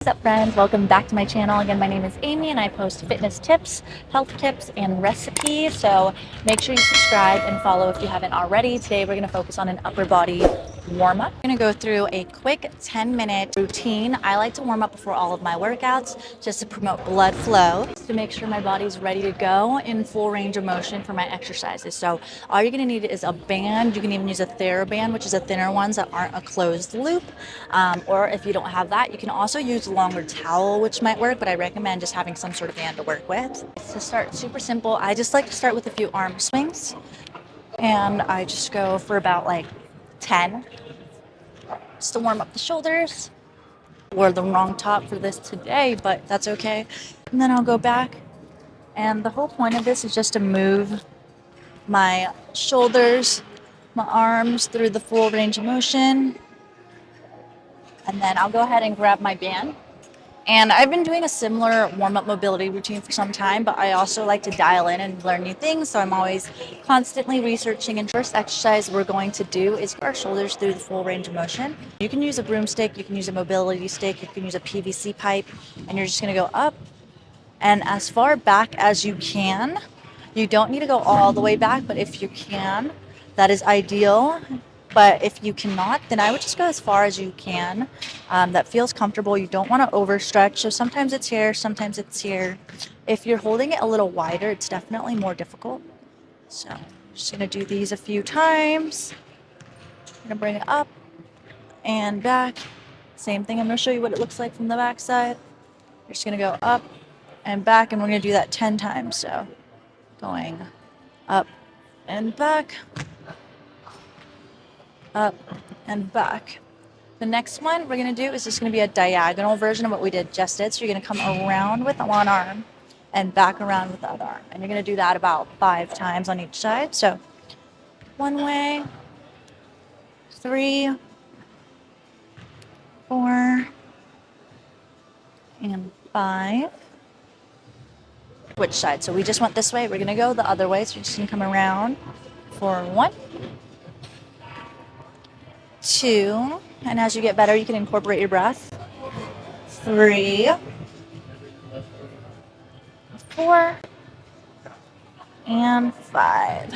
What's up, friends? Welcome back to my channel. Again, my name is Amy and I post fitness tips, health tips, and recipes. So make sure you subscribe and follow if you haven't already. Today we're going to focus on an upper body warm up. I'm going to go through a quick 10-minute routine. I like to warm up before all of my workouts just to promote blood flow, to make sure my body's ready to go in full range of motion for my exercises. So all you're going to need is a band. You can even use a TheraBand, which is a thinner ones that aren't a closed loop. Or if you don't have that, you can also use a longer towel, which might work, but I recommend just having some sort of band to work with. To start super simple, I just like to start with a few arm swings, and I just go for about like 10 just to warm up the shoulders. Wore the wrong top for this today, but that's okay. And then I'll go back, and the whole point of this is just to move my shoulders, my arms through the full range of motion. And then I'll go ahead and grab my band. And I've been doing a similar warm-up mobility routine for some time, but I also like to dial in and learn new things. So I'm always constantly researching. And first exercise we're going to do is our shoulders through the full range of motion. You can use a broomstick, you can use a mobility stick, you can use a PVC pipe, and you're just gonna go up and as far back as you can. You don't need to go all the way back, but if you can, that is ideal. But if you cannot, then I would just go as far as you can. That feels comfortable. You don't want to overstretch. So sometimes it's here, sometimes it's here. If you're holding it a little wider, it's definitely more difficult. So I'm just going to do these a few times. I'm going to bring it up and back. Same thing. I'm going to show you what it looks like from the back side. You're just going to go up and back, and we're going to do that 10 times. So going up and back, up and back. The next one we're going to do is just going to be a diagonal version of what we just did. So you're going to come around with one arm and back around with the other arm. And you're going to do that about 5 times on each side. So one way, 3, 4, and 5. Which side? So we just went this way. We're going to go the other way. So you're just going to come around for 1, 2, and as you get better, you can incorporate your breath. 3, 4, and 5.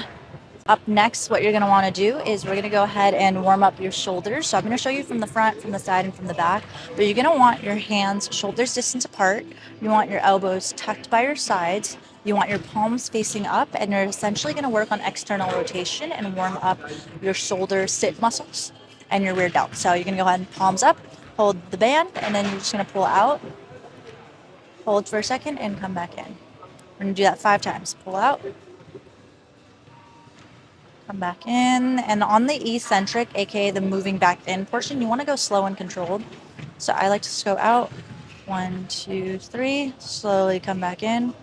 Up next, what you're going to want to do is we're going to go ahead and warm up your shoulders. So I'm going to show you from the front, from the side, and from the back. But you're going to want your hands shoulders distance apart. You want your elbows tucked by your sides. You want your palms facing up, and you're essentially going to work on external rotation and warm up your shoulder sit muscles and your rear delt. So you're going to go ahead and palms up, hold the band, and then you're just going to pull out, hold for a second, and come back in. We're going to do that 5 times. Pull out, come back in, and on the eccentric, aka the moving back in portion, you want to go slow and controlled. So I like to just go out, 1, 2, 3, slowly come back in.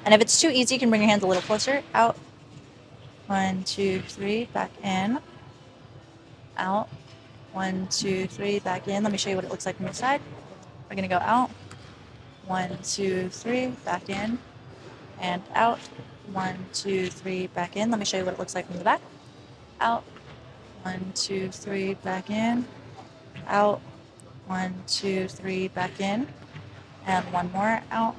And if it's too easy, you can bring your hands a little closer. Out, 1, 2, 3, back in, out, 1, 2, 3, back in. Let me show you what it looks like from the side. We're going to go out, 1, 2, 3, back in, and out, 1, 2, 3, back in. Let me show you what it looks like from the back. Out, 1, 2, 3, back in, out, 1, 2, 3, back in, and one more, out,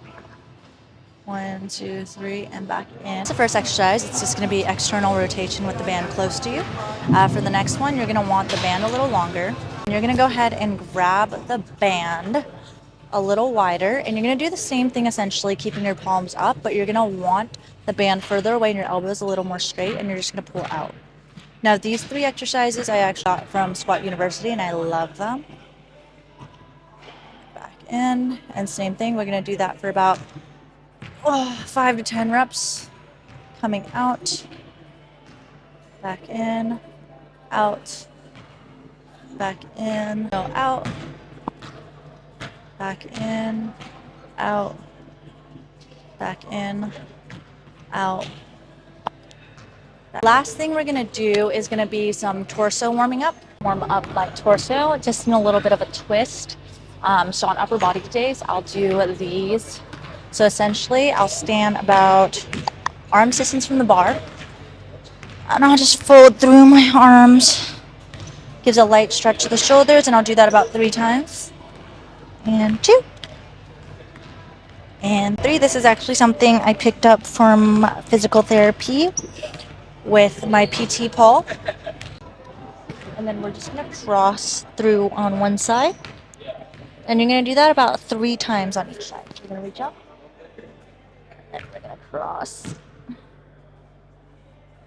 1, 2, 3, and back in. It's the first exercise. It's just going to be external rotation with the band close to you. For the next one, you're going to want the band a little longer. And you're going to go ahead and grab the band a little wider, and you're going to do the same thing essentially, keeping your palms up, but you're going to want the band further away and your elbows a little more straight, and you're just going to pull out. Now these 3 exercises I actually got from Squat University, and I love them. Back in, and same thing, we're going to do that for about 5 to 10 reps. Coming out, back in, out, back in, go out, back in, out, back in, out. Last thing we're going to do is going to be some torso warming up. Warm up my torso just in a little bit of a twist. So on upper body days, I'll do these. So essentially, I'll stand about arm distance from the bar, and I'll just fold through my arms. Gives a light stretch to the shoulders, and I'll do that about 3 times. and 2, and 3. This is actually something I picked up from physical therapy with my PT Paul. And then we're just going to cross through on one side. And you're going to do that about 3 times on each side. You're going to reach up, and we're going to cross.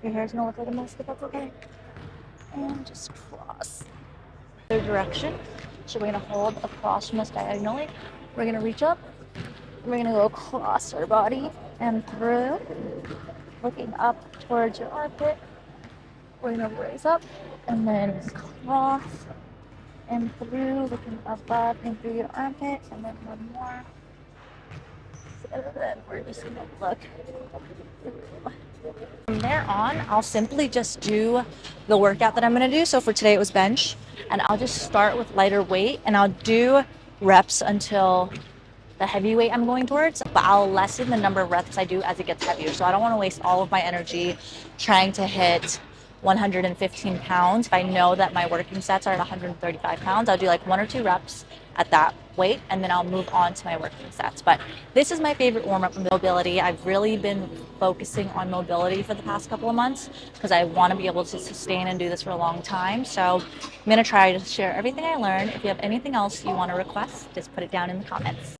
Your hair's going to look like a mess, but that's okay. And just cross. Other direction. So we're going to hold across from us diagonally. We're going to reach up. We're going to go across our body and through, looking up towards your armpit. We're going to raise up and then cross and through, looking above and through your armpit, and then one more. And then we're just going to look through. From there on, I'll simply just do the workout that I'm going to do. So for today it was bench, and I'll just start with lighter weight, and I'll do reps until the heavy weight I'm going towards, but I'll lessen the number of reps I do as it gets heavier. So I don't want to waste all of my energy trying to hit 115 pounds. If I know that my working sets are at 135 pounds, I'll do like 1 or 2 reps at that weight, and then I'll move on to my working sets. But this is my favorite warm-up for mobility. I've really been focusing on mobility for the past couple of months because I want to be able to sustain and do this for a long time. So I'm going to try to share everything I learned. If you have anything else you want to request, just put it down in the comments.